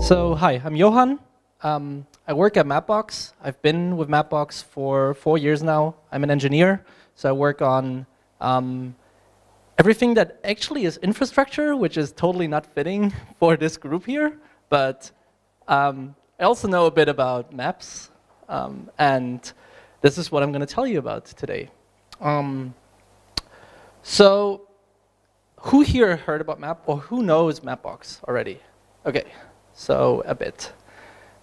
So hi, I'm Johan. I work at Mapbox. I've been with Mapbox for 4 years now. I'm an engineer, so I work on everything that actually is infrastructure, which is totally not fitting for this group here. But I also know a bit about maps, and this is what I'm going to tell you about today. So who here heard about Map, or who knows Mapbox already? Okay, so a bit.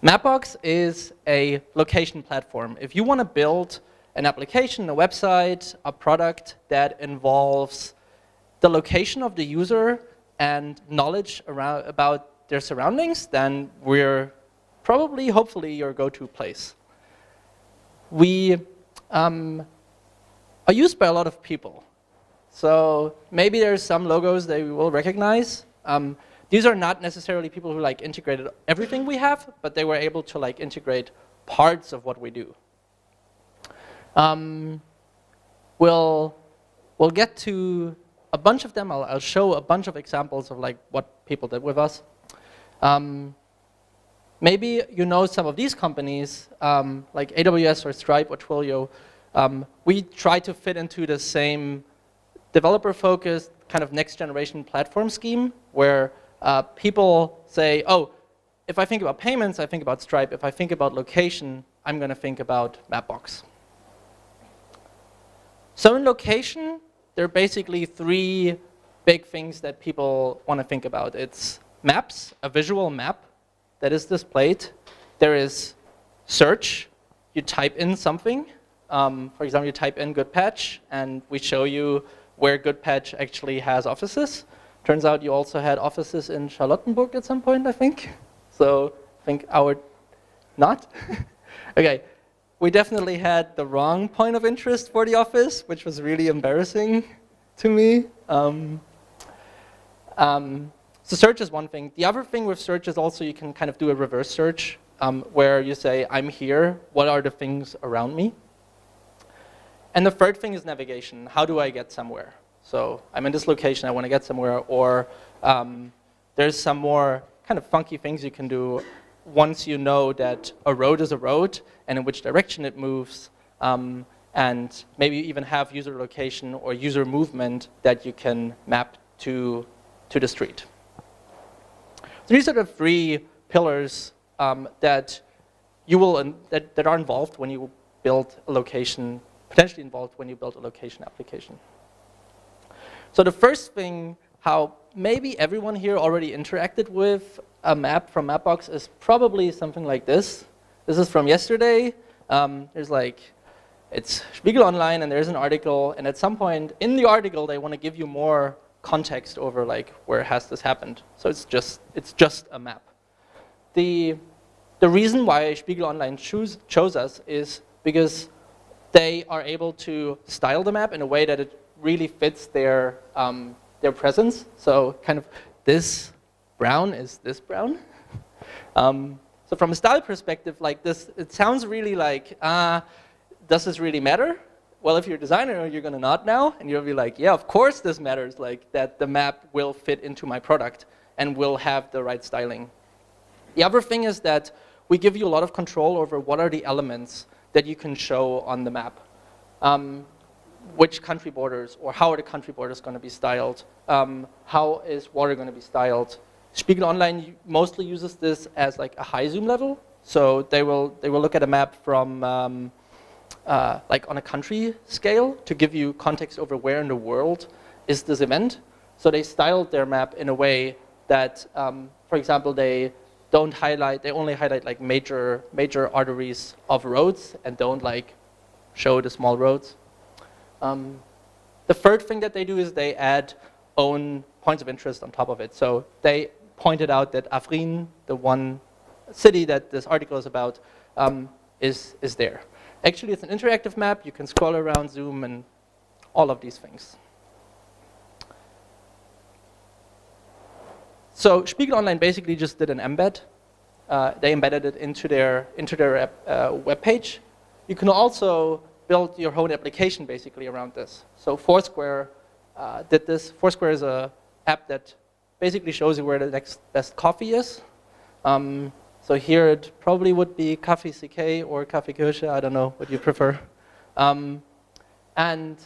Mapbox is a location platform. If you want to build an application, a website, a product that involves the location of the user and knowledge about their surroundings, then we're probably, hopefully, your go-to place. We are used by a lot of people. So maybe there's some logos that you will recognize. These are not necessarily people who integrated everything we have, but they were able to integrate parts of what we do. We'll get to a bunch of them. I'll show a bunch of examples of what people did with us. Maybe you know some of these companies, like AWS or Stripe or Twilio. We try to fit into the same developer-focused kind of next-generation platform scheme where people say, oh, if I think about payments, I think about Stripe. If I think about location, I'm going to think about Mapbox. So in location, there are basically 3 big things that people want to think about. It's maps, a visual map that is displayed. There is search. You type in something. For example, you type in Goodpatch, and we show you where Goodpatch actually has offices. Turns out you also had offices in Charlottenburg at some point, I think. So I think our not. Okay, we definitely had the wrong point of interest for the office, which was really embarrassing to me. So search is one thing. The other thing with search is also you can kind of do a reverse search where you say, I'm here, what are the things around me? And the third thing is navigation. How do I get somewhere? So I'm in this location, I want to get somewhere, or there's some more kind of funky things you can do once you know that a road is a road and in which direction it moves, and maybe you even have user location or user movement that you can map to the street. So these are the 3 pillars that that are involved when you build a location, potentially involved when you build a location application. So the first thing, how maybe everyone here already interacted with a map from Mapbox is probably something like this. This is from yesterday. There's it's Spiegel Online, and there's an article, and at some point in the article they want to give you more context over where has this happened. So it's just a map. The reason why Spiegel Online chose us is because they are able to style the map in a way that it really fits their presence. So kind of this brown is this brown. So from a style perspective, this, it sounds really does this really matter? Well, if you're a designer, you're going to nod now, and you'll be like, yeah, of course this matters, that the map will fit into my product and will have the right styling. The other thing is that we give you a lot of control over what are the elements that you can show on the map. Which country borders, or how are the country borders going to be styled? How is water going to be styled? Spiegel Online mostly uses this as a high zoom level. So they will look at a map from on a country scale to give you context over where in the world is this event. So they styled their map in a way that, for example, they only highlight major arteries of roads and don't show the small roads. The third thing that they do is they add own points of interest on top of it. So they pointed out that Afrin, the one city that this article is about, is there. Actually, it's an interactive map. You can scroll around, zoom, and all of these things. So Spiegel Online basically just did an embed. They embedded it into their web page. You can also build your own application basically around this. So Foursquare did this. Foursquare is an app that basically shows you where the next best coffee is. So here it probably would be Kaffee CK or Kaffee Kirsche, I don't know what you prefer. And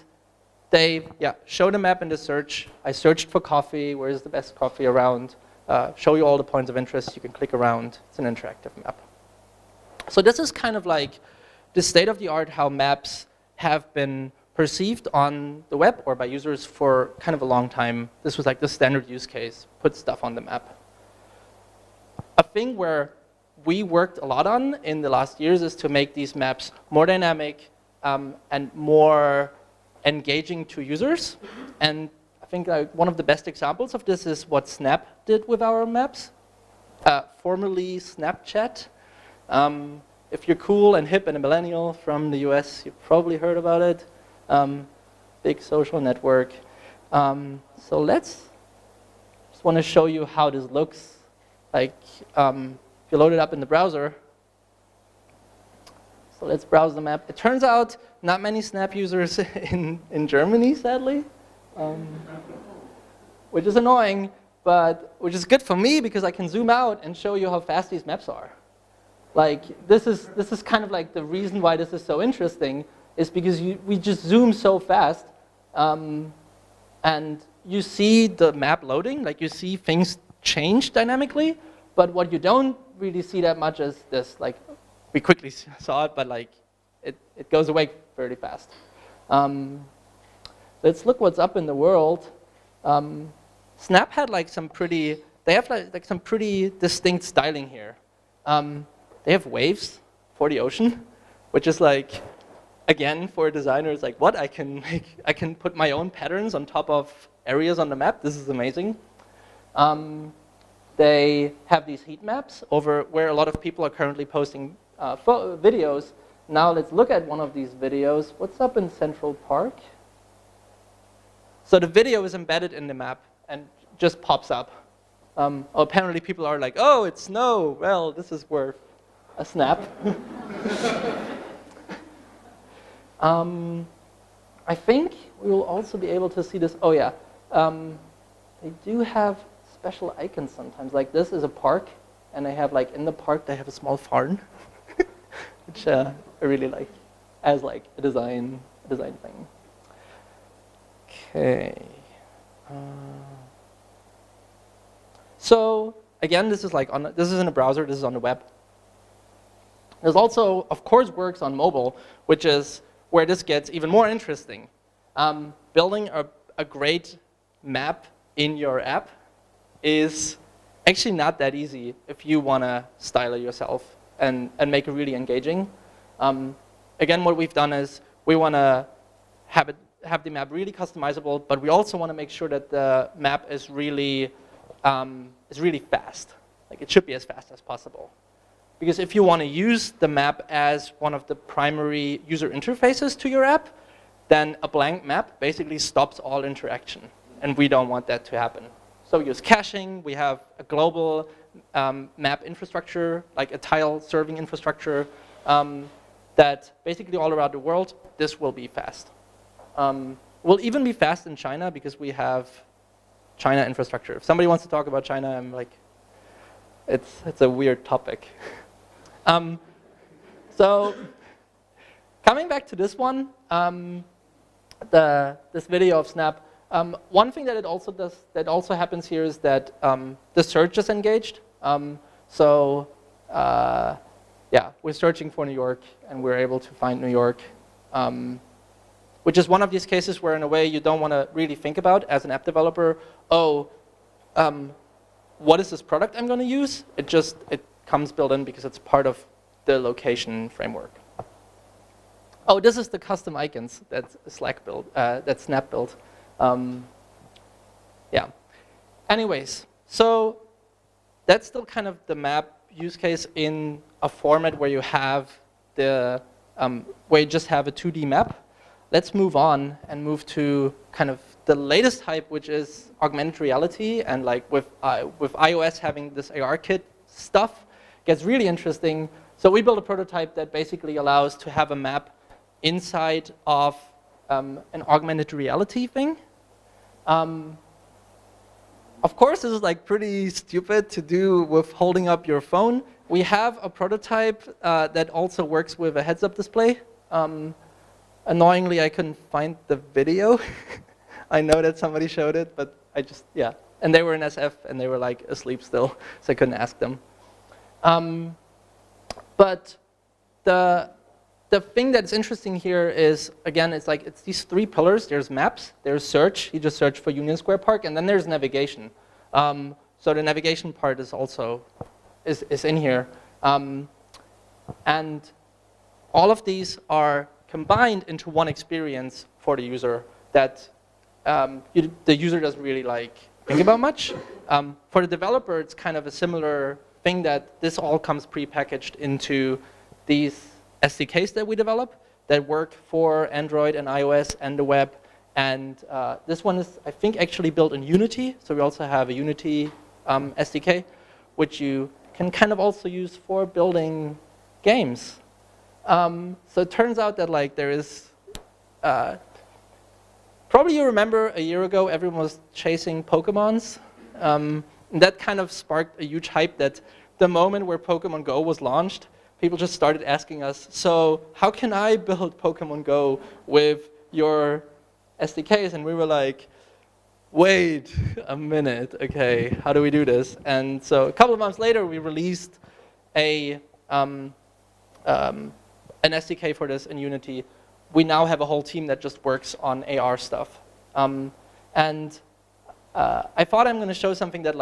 they show the map in the search. I searched for coffee, where's the best coffee around, show you all the points of interest, you can click around, it's an interactive map. So this is kind of like the state of the art how maps have been perceived on the web or by users for kind of a long time. This was like the standard use case, put stuff on the map. A thing where we worked a lot on in the last years is to make these maps more dynamic and more engaging to users. And I think one of the best examples of this is what Snap did with our maps, formerly Snapchat. If you're cool and hip and a millennial from the US, you've probably heard about it. Big social network. So just want to show you how this looks. Like, if you load it up in the browser. So let's browse the map. It turns out not many Snap users in Germany, sadly, which is annoying, but which is good for me because I can zoom out and show you how fast these maps are. Like, this is kind of like the reason why this is so interesting is because we just zoom so fast, and you see the map loading, like you see things change dynamically, but what you don't really see that much is this, like, we quickly saw it, but like, it goes away fairly fast. Let's look what's up in the world. Snap had like some pretty, they have like some pretty distinct styling here. They have waves for the ocean, which is like, again, for a designer, it's like, what? I can put my own patterns on top of areas on the map. This is amazing. They have these heat maps over where a lot of people are currently posting videos. Now let's look at one of these videos. What's up in Central Park? So the video is embedded in the map and just pops up. Apparently people are like, oh, it's snow. Well, this is worth a snap. I think we will also be able to see this. Oh yeah, they do have special icons sometimes. Like this is a park, and they have like in the park they have a small farm, which I really like as like a design thing. Okay. So again, this is like this is in a browser. This is on the web. There's also, of course, works on mobile, which is where this gets even more interesting. Building a great map in your app is actually not that easy if you want to style it yourself and make it really engaging. Again, what we've done is we want to have the map really customizable, but we also want to make sure that the map is really fast. Like it should be as fast as possible. Because if you want to use the map as one of the primary user interfaces to your app, then a blank map basically stops all interaction. And we don't want that to happen. So we use caching. We have a global map infrastructure, like a tile serving infrastructure, that basically all around the world, this will be fast. Will even be fast in China because we have China infrastructure. If somebody wants to talk about China, I'm like, it's a weird topic. So coming back to this one, this video of Snap, one thing that it also does, that also happens here is that the search is engaged. So yeah, we're searching for New York and we're able to find New York, which is one of these cases where in a way you don't want to really think about as an app developer, oh, what is this product I'm going to use? It comes built in because it's part of the location framework. Oh, this is the custom icons that Snap built. Yeah. Anyways, so that's still kind of the map use case in a format where you have the where you just have a 2D map. Let's move on and move to kind of the latest hype, which is augmented reality, and like with iOS having this ARKit stuff, gets really interesting. So we built a prototype that basically allows to have a map inside of an augmented reality thing. Of course, this is like pretty stupid to do with holding up your phone. We have a prototype that also works with a heads-up display. Annoyingly, I couldn't find the video. I know that somebody showed it, but yeah. And they were in SF, and they were like asleep still, so I couldn't ask them. But the thing that's interesting here is, again, it's these three pillars. There's maps, there's search. You just search for Union Square Park, and then there's navigation. So the navigation part is also is in here. And all of these are combined into one experience for the user that the user doesn't really think about much. For the developer, it's kind of a similar thing that this all comes prepackaged into these SDKs that we develop that work for Android and iOS and the web. And this one is, I think, actually built in Unity. So we also have a Unity SDK, which you can kind of also use for building games. So it turns out that there is, probably you remember a year ago, everyone was chasing Pokemons. And that kind of sparked a huge hype that the moment where Pokemon Go was launched, people just started asking us, so how can I build Pokemon Go with your SDKs? And we were like, wait a minute, okay, how do we do this? And so a couple of months later, we released an SDK for this in Unity. We now have a whole team that just works on AR stuff. I thought I'm going to show something that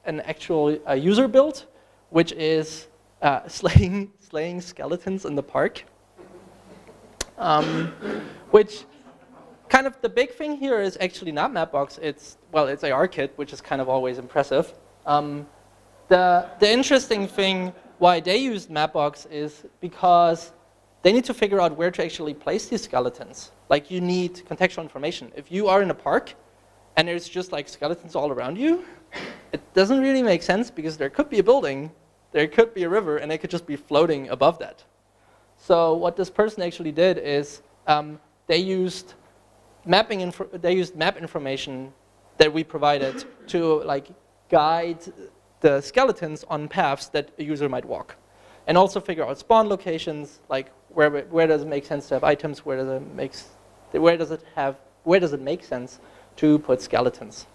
an actual user built, which is slaying skeletons in the park. Which kind of the big thing here is actually not Mapbox. It's ARKit, which is kind of always impressive. The interesting thing why they used Mapbox is because they need to figure out where to actually place these skeletons. You need contextual information. If you are in a park and there's just skeletons all around you, it doesn't really make sense because there could be a building, there could be a river, and they could just be floating above that. So what this person actually did is they used map information that we provided to guide the skeletons on paths that a user might walk, and also figure out spawn locations, where does it make sense to have items, where does it make sense to put skeletons.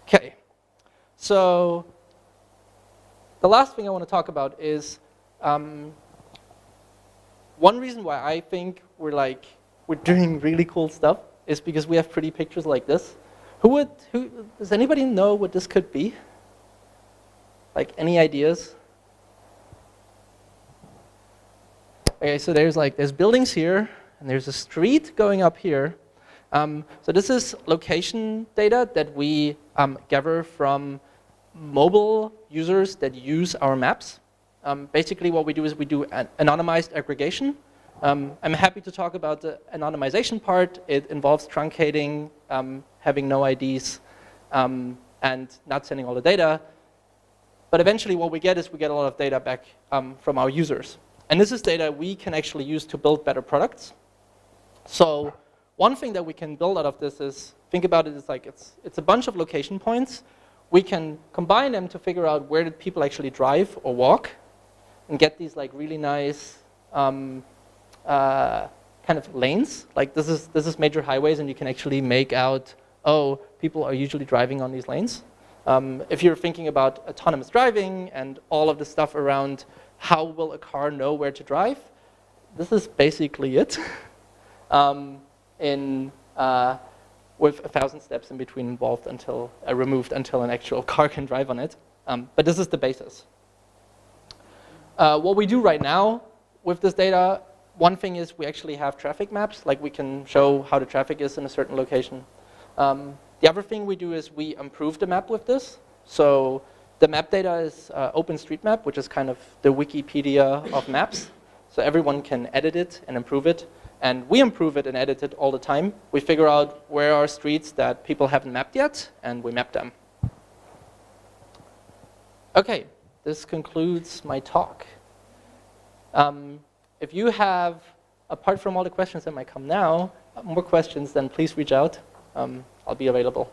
Okay, so the last thing I want to talk about is one reason why I think we're doing really cool stuff is because we have pretty pictures like this. Does anybody know what this could be? Any ideas? Okay, so there's buildings here, and there's a street going up here. So this is location data that we gather from mobile users that use our maps. Basically what we do is we do an anonymized aggregation. I'm happy to talk about the anonymization part. It involves truncating, having no IDs, and not sending all the data. But eventually what we get is we get a lot of data back from our users. And this is data we can actually use to build better products. So one thing that we can build out of this is, think about it as it's a bunch of location points. We can combine them to figure out where did people actually drive or walk, and get these really nice kind of lanes. This is major highways, and you can actually make out, oh, people are usually driving on these lanes. If you're thinking about autonomous driving and all of the stuff around how will a car know where to drive, this is basically it. With 1,000 steps in between involved until removed until an actual car can drive on it. But this is the basis. What we do right now with this data, one thing is we actually have traffic maps. We can show how the traffic is in a certain location. The other thing we do is we improve the map with this. So the map data is OpenStreetMap, which is kind of the Wikipedia of maps. So everyone can edit it and improve it. And we improve it and edit it all the time. We figure out where are streets that people haven't mapped yet, and we map them. Okay, this concludes my talk. If you have, apart from all the questions that might come now, more questions, then please reach out. I'll be available.